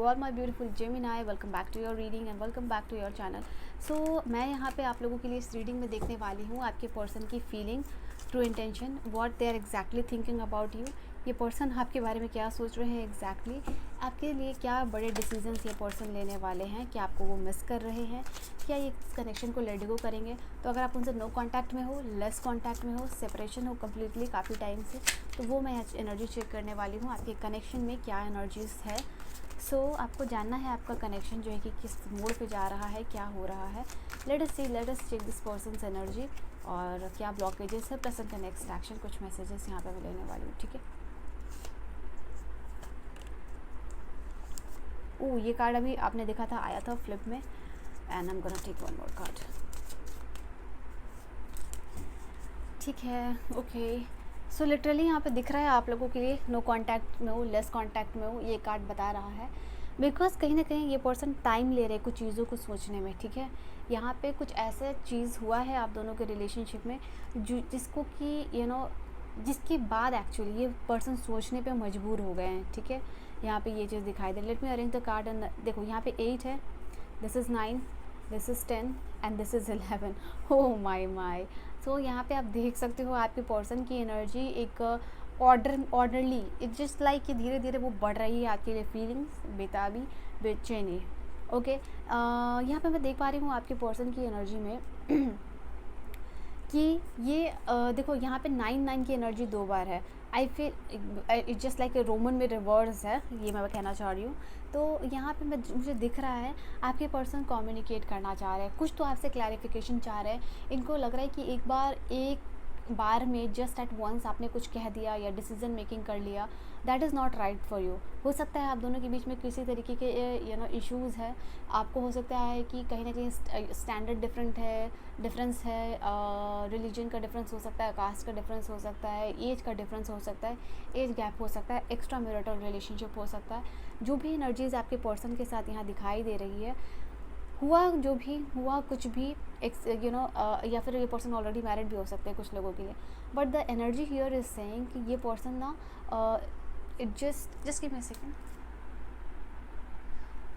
All my beautiful Gemini, welcome back to your reading and welcome back to your channel. So मैं यहाँ पे आप लोगों के लिए इस रीडिंग में देखने वाली हूँ आपके पर्सन की feeling, true intention, what they are exactly thinking about you. ये पर्सन आपके बारे में क्या सोच रहे हैं एग्जैक्टली, आपके लिए क्या बड़े डिसीजंस ये पर्सन लेने वाले हैं, क्या आपको वो मिस कर रहे हैं, क्या ये इस कनेक्शन को लेट गो करेंगे। तो अगर आप उनसे नो कांटेक्ट में हो, लेस कांटेक्ट में हो, सेपरेशन हो कम्प्लीटली काफ़ी टाइम से, तो वो मैं एनर्जी चेक करने वाली हूँ आपके कनेक्शन में क्या एनर्जीज है। आपको जानना है आपका कनेक्शन जो है कि किस मोड पे जा रहा है, क्या हो रहा है। Let us check this person's energy और क्या ब्लॉकेजेस है, प्रेजेंट एंड नेक्स्ट एक्शन। कुछ मैसेजेस यहाँ पे मैं लेने वाली हूँ, ठीक है। ये कार्ड अभी आपने देखा था, आया था फ्लिप में, and I am gonna take one more card. ठीक है, ओके। सो लिटरली यहाँ पे दिख रहा है आप लोगों के लिए नो कांटेक्ट में हो, लेस कांटेक्ट में हो, ये कार्ड बता रहा है। बिकॉज कहीं ना कहीं ये पर्सन टाइम ले रहे कुछ चीज़ों को सोचने में, ठीक है। यहाँ पे कुछ ऐसा चीज़ हुआ है आप दोनों के रिलेशनशिप में जिसको कि जिसके बाद एक्चुअली ये पर्सन सोचने पे मजबूर हो गए हैं, ठीक है। यहाँ पे ये चीज़ दिखाई दे। Let me arrange the card and देखो यहाँ पे 8 है, this is 9, this is 10 and this is 11। Oh my. So यहाँ पे आप देख सकते हो आपके पर्सन की एनर्जी एक ऑर्डरली, इट जस्ट लाइक कि धीरे धीरे वो बढ़ रही है आपके लिए, फीलिंग्स, बेताबी, बेचैनी। ओके, यहाँ पे मैं देख पा रही हूँ आपके पर्सन की एनर्जी में कि ये देखो यहाँ पे 9 की एनर्जी 2 बार है। I feel it just like Roman में रिवर्स है, ये मैं कहना चाह रही हूँ। तो यहाँ पे मुझे दिख रहा है आपके पर्सन कम्युनिकेट करना चाह रहे हैं, कुछ तो आपसे क्लैरिफिकेशन चाह रहे हैं। इनको लग रहा है कि एक बार में जस्ट एट वंस आपने कुछ कह दिया या डिसीजन मेकिंग कर लिया, that is not right for you. हो सकता है आप दोनों के बीच में किसी तरीके के इश्यूज़ है। आपको हो सकता है कि कहीं ना कहीं स्टैंडर्ड डिफरेंस है, रिलीजन का डिफरेंस हो सकता है, कास्ट का डिफरेंस हो सकता है, एज का डिफरेंस हो सकता है, एज गैप हो सकता है, एक्स्ट्रा मैरिटल रिलेशनशिप हो सकता है। जो भी एनर्जीज़ आपके पर्सन के साथ यहाँ दिखाई दे रही है, हुआ जो भी हुआ, कुछ भी या फिर ये पर्सन ऑलरेडी मैरिड भी हो सकते हैं कुछ लोगों के लिए, but the energy here is saying कि ये पर्सन ना it just give me a second.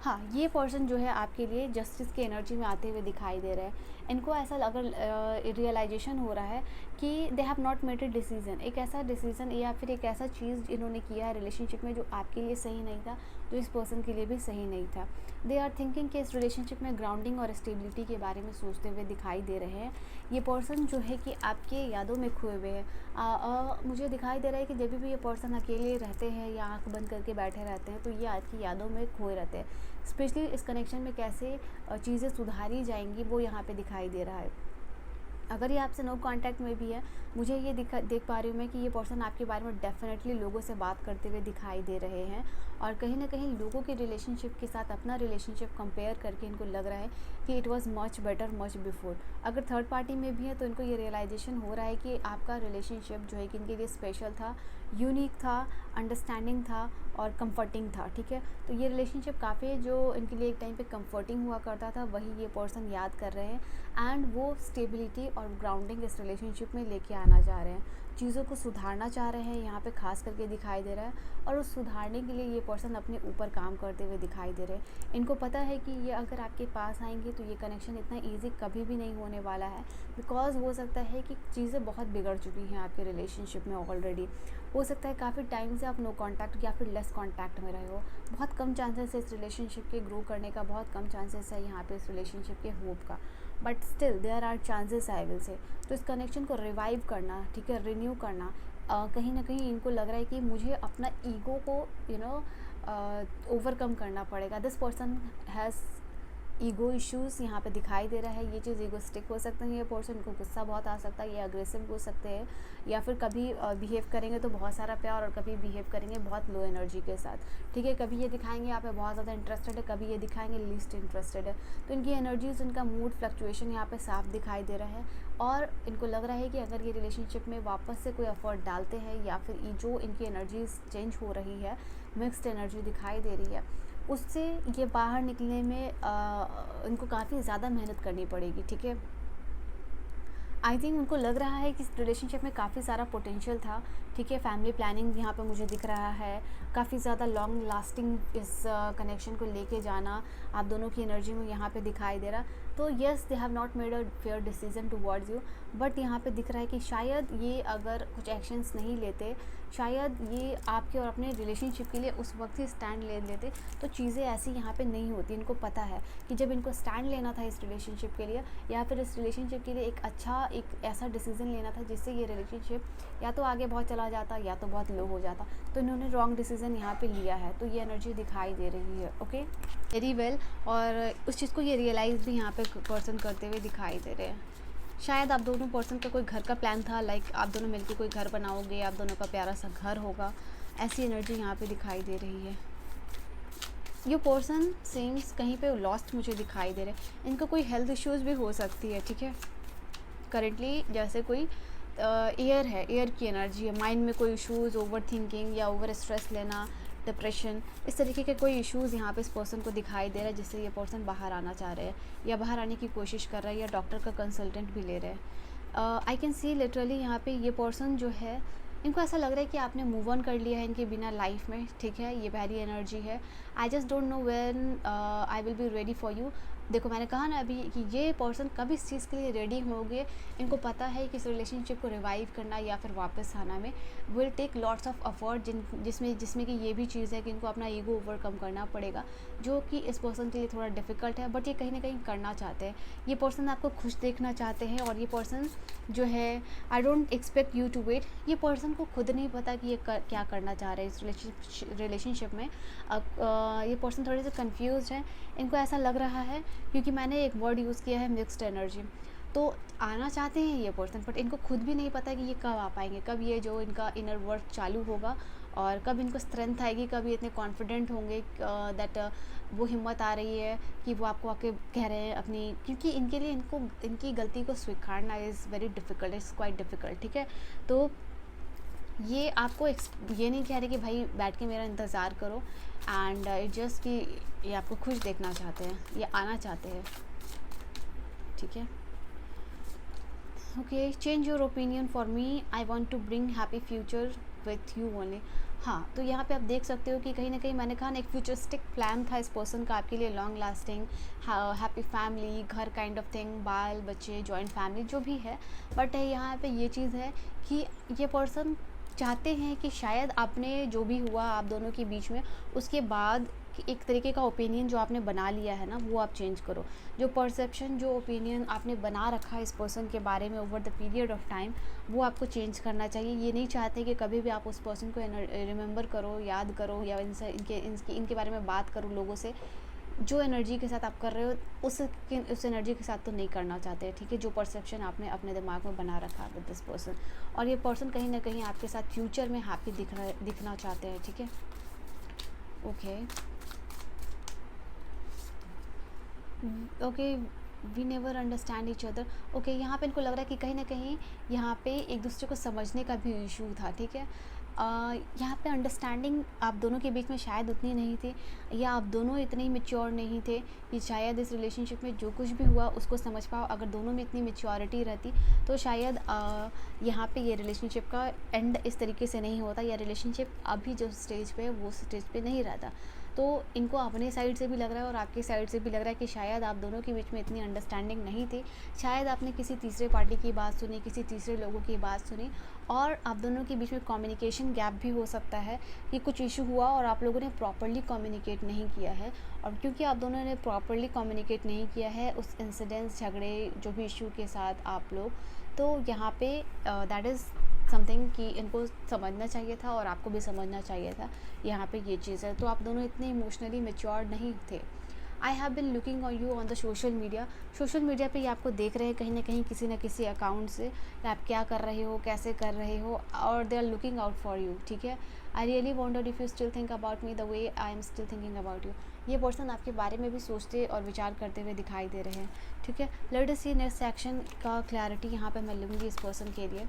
हाँ, ये पर्सन जो है आपके लिए जस्टिस की एनर्जी में आते हुए दिखाई दे रहे हैं। इनको ऐसा अगर रियलाइजेशन हो रहा है कि they have not made a decision, एक ऐसा डिसीज़न या फिर एक ऐसा चीज़ इन्होंने किया है रिलेशनशिप में जो आपके लिए सही नहीं था, जो इस पर्सन के लिए भी सही नहीं था। दे आर थिंकिंग कि इस रिलेशनशिप में ग्राउंडिंग और स्टेबिलिटी के बारे में सोचते हुए दिखाई दे रहे हैं। ये पर्सन जो है कि आपके यादों में खोए हुए हैं। मुझे दिखाई दे रहा है कि जब भी ये पर्सन अकेले रहते हैं या आँख बंद करके बैठे रहते हैं, तो ये आपकी यादों में खोए रहते हैं। स्पेशली इस कनेक्शन में कैसे चीज़ें सुधारी जाएंगी वो यहाँ पे दिखाई दे रहा है। अगर ये आपसे नो कांटेक्ट में भी है, मुझे ये देख पा रही हूँ मैं कि ये पर्सन आपके बारे में डेफिनेटली लोगों से बात करते हुए दिखाई दे रहे हैं, और कहीं ना कहीं लोगों के रिलेशनशिप के साथ अपना रिलेशनशिप कंपेयर करके इनको लग रहा है कि it was much better much before. अगर थर्ड पार्टी में भी है तो इनको ये रियलाइजेशन हो रहा है कि आपका रिलेशनशिप जो है कि इनके लिए स्पेशल था, यूनिक था, अंडरस्टैंडिंग था और कंफर्टिंग था, ठीक है। तो ये रिलेशनशिप काफ़ी जो इनके लिए एक टाइम पे कंफर्टिंग हुआ करता था, वही ये पर्सन याद कर रहे हैं एंड वो स्टेबिलिटी और ग्राउंडिंग इस रिलेशनशिप में लेके आना चाह रहे हैं। चीज़ों को सुधारना चाह रहे हैं, यहाँ पे खास करके दिखाई दे रहा है, और उस सुधारने के लिए ये पर्सन अपने ऊपर काम करते हुए दिखाई दे रहे हैं। इनको पता है कि ये अगर आपके पास आएंगे तो ये कनेक्शन इतना ईजी कभी भी नहीं होने वाला है, बिकॉज हो सकता है कि चीज़ें बहुत बिगड़ चुकी हैं आपके रिलेशनशिप में ऑलरेडी। हो सकता है काफ़ी टाइम से आप नो कांटेक्ट या फिर लेस कांटेक्ट में रहे हो। बहुत कम चांसेस है इस रिलेशनशिप के ग्रो करने का, बहुत कम चांसेस है यहाँ पे इस रिलेशनशिप के होप का, but still there are chances I will say. तो इस कनेक्शन को रिवाइव करना, ठीक है, रिन्यू करना, कहीं ना कहीं इनको लग रहा है कि मुझे अपना ईगो को ओवरकम करना पड़ेगा। This person has ego issues यहाँ पे दिखाई दे रहा है। ये चीज़ ईगोस्टिक हो सकते हैं, ये पर्सन को गुस्सा बहुत आ सकता है, ये अग्रेसिव हो सकते हैं, या फिर कभी बिहेव करेंगे तो बहुत सारा प्यार और कभी बिहेव करेंगे बहुत लो एनर्जी के साथ, ठीक है। कभी ये दिखाएंगे आप बहुत ज़्यादा इंटरेस्टेड है, कभी ये दिखाएंगे लीस्ट इंटरेस्टेड है। तो इनकी एनर्जीज, इनका मूड फ्लक्चुएशन यहाँ पे साफ दिखाई दे रहा है, और इनको लग रहा है कि अगर ये रिलेशनशिप में वापस से कोई एफर्ट डालते हैं या फिर जो इनकी एनर्जीज चेंज हो रही है, मिक्स्ड एनर्जी दिखाई दे रही है, उससे ये बाहर निकलने में इनको काफ़ी ज़्यादा मेहनत करनी पड़ेगी, ठीक है। आई थिंक उनको लग रहा है कि इस रिलेशनशिप में काफ़ी सारा पोटेंशियल था, ठीक है। फैमिली प्लानिंग यहाँ पे मुझे दिख रहा है, काफ़ी ज़्यादा लॉन्ग लास्टिंग इस कनेक्शन को लेके जाना आप दोनों की एनर्जी में यहाँ पे दिखाई दे रहा। तो yes, they have not made a fair decision towards you, but यहाँ पे दिख रहा है कि शायद ये अगर कुछ एक्शंस नहीं लेते, शायद ये आपके और अपने रिलेशनशिप के लिए उस वक्त ही स्टैंड ले लेते, तो चीज़ें ऐसी यहाँ पे नहीं होती। इनको पता है कि जब इनको स्टैंड लेना था इस रिलेशनशिप के लिए, या फिर इस रिलेशनशिप के लिए एक ऐसा डिसीज़न लेना था जिससे ये रिलेशनशिप या तो आगे बहुत चला जाता या तो बहुत लो हो जाता, तो इन्होंने रॉन्ग डिसीज़न यहाँ पे लिया है। तो ये एनर्जी दिखाई दे रही है, ओके, वेरी वेल। और उस चीज़ को ये रियलाइज़ भी यहाँ पे पर्सन करते हुए दिखाई दे रहे हैं। शायद आप दोनों पर्सन का कोई घर का प्लान था, लाइक आप दोनों मिलकर कोई घर बनाओगे, आप दोनों का प्यारा सा घर होगा, ऐसी एनर्जी यहाँ पे दिखाई दे रही है। ये पर्सन सेम्स कहीं पे लॉस्ट मुझे दिखाई दे रहे हैं। इनको कोई हेल्थ इश्यूज़ भी हो सकती है, ठीक है। करेंटली जैसे कोई एयर है, एयर की एनर्जी है, माइंड में कोई इश्यूज़, ओवर थिंकिंग या ओवर स्ट्रेस लेना, डिप्रेशन, इस तरीके के कोई इश्यूज़ यहाँ पे इस पर्सन को दिखाई दे रहा है, जिससे ये पर्सन बाहर आना चाह रहे हैं या बाहर आने की कोशिश कर रहा है, या डॉक्टर का कंसल्टेंट भी ले रहे हैं। आई कैन सी लिटरली यहाँ पे ये पर्सन जो है, इनको ऐसा लग रहा है कि आपने मूव ऑन कर लिया है इनके बिना लाइफ में, ठीक है। ये पहली एनर्जी है। I just don't know when I will be ready for you. देखो मैंने कहा ना अभी कि ये पर्सन कब इस चीज़ के लिए रेडी होंगे, इनको पता है कि इस रिलेशनशिप को रिवाइव करना या फिर वापस आना में will take lots of effort, जिसमें कि ये भी चीज़ है कि इनको अपना ईगो ओवरकम करना पड़ेगा, जो कि इस पर्सन के लिए थोड़ा डिफ़िकल्ट है, बट ये कहीं ना कहीं करना चाहते हैं। ये पर्सन आपको खुश देखना चाहते हैं, और ये पर्सन जो है, I don't expect you to wait. ये पर्सन को खुद नहीं पता कि ये क्या करना चाह रहे हैं इस रिलेशनशिप में। ये पर्सन थोड़े से कंफ्यूज हैं। इनको ऐसा लग रहा है, क्योंकि मैंने एक वर्ड यूज़ किया है मिक्स्ड एनर्जी, तो आना चाहते हैं ये पर्सन, बट इनको खुद भी नहीं पता कि ये कब आ पाएंगे, कब ये जो इनका इनर वर्क चालू होगा, और कब इनको स्ट्रेंथ आएगी, कब ये इतने कॉन्फिडेंट होंगे दैट वो हिम्मत आ रही है कि वो आपको आके कह रहे हैं अपनी, क्योंकि इनके लिए इनकी गलती को स्वीकारना is very difficult, is quite difficult, ठीक है। तो ये आपको ये नहीं कह रहे कि भाई बैठ के मेरा इंतज़ार करो, एंड इट जस्ट कि ये आपको खुश देखना चाहते हैं, ये आना चाहते हैं, ठीक है। Okay, change your opinion for me, I want to bring happy future with you only. हाँ, तो यहाँ पे आप देख सकते हो कि कहीं ना कहीं मैंने कहा ना, एक फ्यूचरिस्टिक प्लान था इस पर्सन का आपके लिए, लॉन्ग लास्टिंग, हैप्पी फैमिली, घर काइंड ऑफ थिंग, बाल बच्चे, जॉइंट फैमिली, जो भी है। बट यहाँ पे ये चीज़ है कि ये पर्सन चाहते हैं कि शायद आपने जो भी हुआ आप दोनों के बीच में, उसके बाद एक तरीके का ओपिनियन जो आपने बना लिया है ना, वो आप चेंज करो। जो परसेप्शन, जो ओपिनियन आपने बना रखा है इस पर्सन के बारे में over the period of time, वो आपको चेंज करना चाहिए। ये नहीं चाहते कि कभी भी आप उस पर्सन को रिमेंबर करो, याद करो, या इनके बारे में बात करो लोगों से। जो एनर्जी के साथ आप कर रहे हो उस एनर्जी के साथ तो नहीं करना चाहते, ठीक है। जो परसेप्शन आपने अपने दिमाग में बना रखा है विद दिस पर्सन, और ये पर्सन कहीं ना कहीं आपके साथ फ्यूचर में हैप्पी दिखना चाहते हैं, ठीक है। Okay okay, we never understand each other. Okay, यहाँ पे इनको लग रहा है कि कहीं ना कहीं यहाँ पे एक दूसरे को समझने का भी इशू था, ठीक है। यहाँ पे अंडरस्टैंडिंग आप दोनों के बीच में शायद उतनी नहीं थी, या आप दोनों इतने ही मेच्योर नहीं थे कि शायद इस रिलेशनशिप में जो कुछ भी हुआ उसको समझ पाओ। अगर दोनों में इतनी मेच्योरिटी रहती तो शायद यहाँ पे ये रिलेशनशिप का एंड इस तरीके से नहीं होता, या रिलेशनशिप अभी जो स्टेज पे है वो स्टेज पे नहीं रहता। तो इनको अपने साइड से भी लग रहा है और आपकी साइड से भी लग रहा है कि शायद आप दोनों के बीच में इतनी अंडरस्टैंडिंग नहीं थी, शायद आपने किसी तीसरे पार्टी की बात सुनी, किसी तीसरे लोगों की बात सुनी, और आप दोनों के बीच में कम्युनिकेशन गैप भी हो सकता है कि कुछ इशू हुआ और आप लोगों ने प्रॉपर्ली कम्युनिकेट नहीं किया है। और क्योंकि आप दोनों ने प्रॉपर्ली कम्युनिकेट नहीं किया है उस इंसिडेंट्स, झगड़े, जो भी इशू के साथ आप लोग, तो यहाँ पे दैट इज़ समथिंग कि इनको समझना चाहिए था और आपको भी समझना चाहिए था। यहाँ पे ये चीज़ है। तो आप दोनों इतने इमोशनली मैच्योर्ड नहीं थे। I have been looking on you on the social media पे ये आपको देख रहे हैं कहीं ना कहीं किसी न किसी अकाउंट से, आप क्या कर रहे हो, कैसे कर रहे हो, और they are looking out for you, ठीक है। I really wonder if you still think about me the way I am still thinking about you. ये पर्सन आपके बारे में भी सोचते और विचार करते हुए दिखाई दे रहे हैं, ठीक है। लेट अस सी नेक्स्ट एक्शन का क्लैरिटी यहाँ पे मैं लूँगी इस पर्सन के लिए,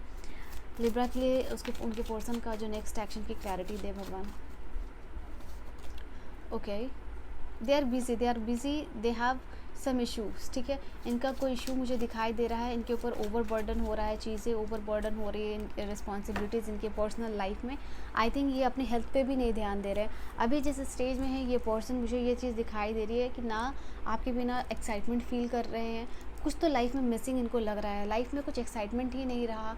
लिब्रा के लिए, उनके पर्सन का जो नेक्स्ट एक्शन की क्लैरिटी दे भगवान। Okay, they are busy, they have some issues, ठीक है। इनका कोई इशू मुझे दिखाई दे रहा है, इनके ऊपर ओवर बर्डन हो रहा है, चीज़ें ओवर बर्डन हो रही है, रिस्पॉन्सिबिलिटीज़ इनके पर्सनल लाइफ में। आई थिंक ये अपनी हेल्थ पे भी नहीं ध्यान दे रहे हैं। अभी जिस स्टेज में है ये पर्सन, मुझे ये चीज़ दिखाई दे रही है कि ना आपके बिना एक्साइटमेंट फील कर रहे हैं, कुछ तो लाइफ में मिसिंग इनको लग रहा है, लाइफ में कुछ एक्साइटमेंट ही नहीं रहा,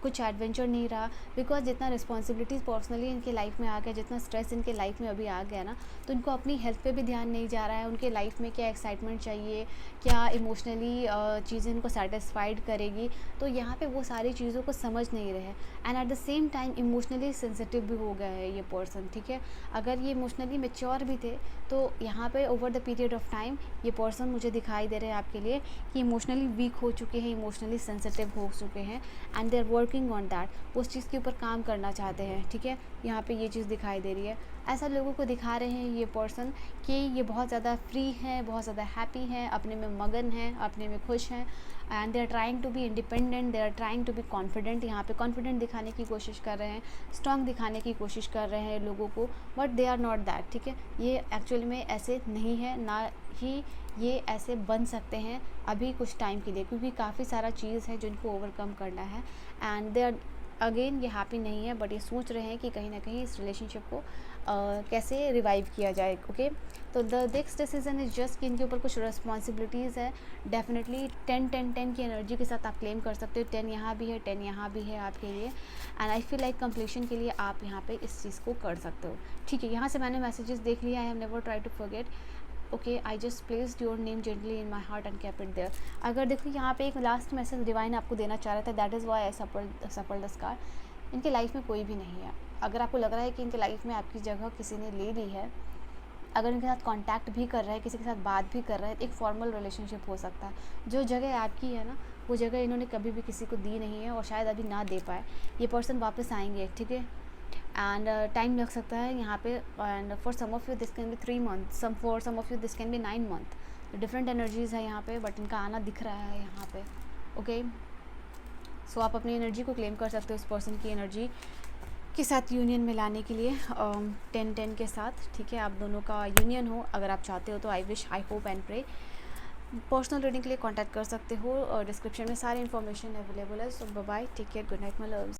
कुछ एडवेंचर नहीं रहा, बिकॉज जितना रिस्पॉन्सिबिलिटीज़ पर्सनली इनके लाइफ में आ गया, जितना स्ट्रेस इनके लाइफ में अभी आ गया ना, तो इनको अपनी हेल्थ पे भी ध्यान नहीं जा रहा है। उनके लाइफ में क्या एक्साइटमेंट चाहिए, क्या इमोशनली चीज़ें इनको सेटिस्फाइड करेगी, तो यहाँ पे वो सारी चीज़ों को समझ नहीं रहे हैं। And at the same time emotionally sensitive भी हो गया है ये पर्सन, ठीक है। अगर ये इमोशनली मेच्योर भी थे तो यहाँ पे over the period of time ये पर्सन मुझे दिखाई दे रहे हैं आपके लिए कि इमोशनली वीक हो चुके हैं, इमोशनली सेंसिटिव हो चुके हैं, and they are working on that. उस चीज़ के ऊपर काम करना चाहते हैं, ठीक है। यहाँ पे ये चीज़ दिखाई दे रही है। ऐसा लोगों को दिखा रहे हैं ये पर्सन कि ये बहुत ज़्यादा फ्री हैं, बहुत ज़्यादा हैप्पी हैं, अपने में मगन हैं, अपने में खुश हैं, and they are trying to be independent, they are trying to be confident. यहाँ पे कॉन्फिडेंट दिखाने की कोशिश कर रहे हैं, स्ट्रॉन्ग दिखाने की कोशिश कर रहे हैं लोगों को, but they are not that, ठीक है। ये एक्चुअली में ऐसे नहीं है, ना ही ये ऐसे बन सकते हैं अभी कुछ टाइम के लिए, क्योंकि काफ़ी सारा चीज़ है जो इनको ओवरकम करना है। एंड दे आर अगेन, ये हैप्पी नहीं है, बट ये सोच रहे हैं कि कहीं ना कहीं इस रिलेशनशिप को कैसे रिवाइव किया जाए, ओके। तो the next decision is just कि इनके ऊपर कुछ रिस्पॉन्सिबिलिटीज़ है। डेफिनेटली 10-10-10 की एनर्जी के साथ आप क्लेम कर सकते हो। 10 यहाँ भी है, 10 यहाँ भी है आपके लिए, and I feel like completion के लिए आप यहाँ पे इस चीज़ को कर सकते हो, ठीक है। यहाँ से मैंने मैसेजेस देख लिया, I have never try to forget, okay, I just placed your name gently in my heart and kept it there. अगर देखो यहाँ पे एक लास्ट मैसेज डिवाइन आपको देना चाह रहा था, दैट इज़ वाई आई सफल द स्कार। इनके लाइफ में कोई भी नहीं है। अगर आपको लग रहा है कि इनके लाइफ में आपकी जगह किसी ने ले ली है, अगर इनके साथ कांटेक्ट भी कर रहा है, किसी के साथ बात भी कर रहा है, एक फॉर्मल रिलेशनशिप हो सकता है। जो जगह आपकी है ना, वो जगह इन्होंने कभी भी किसी को दी नहीं है और शायद अभी ना दे पाए। ये पर्सन वापस आएंगे, ठीक है, एंड टाइम लग सकता है यहाँ पे। And for some of you this can be 3 month, for some of you this can be 9 month. Different energies है यहाँ पे, बट इनका आना दिख रहा है यहाँ पे, ओके। सो आप अपनी एनर्जी को क्लेम कर सकते हो इस पर्सन की एनर्जी के साथ यूनियन में लाने के लिए, 10-10 के साथ, ठीक है। आप दोनों का यूनियन हो अगर आप चाहते हो तो। I wish, I hope and pray. Personal reading के लिए कांटेक्ट कर सकते हो और डिस्क्रिप्शन में सारी इन्फॉर्मेशन अवेलेबल है। So bye bye, take care, good night my loves.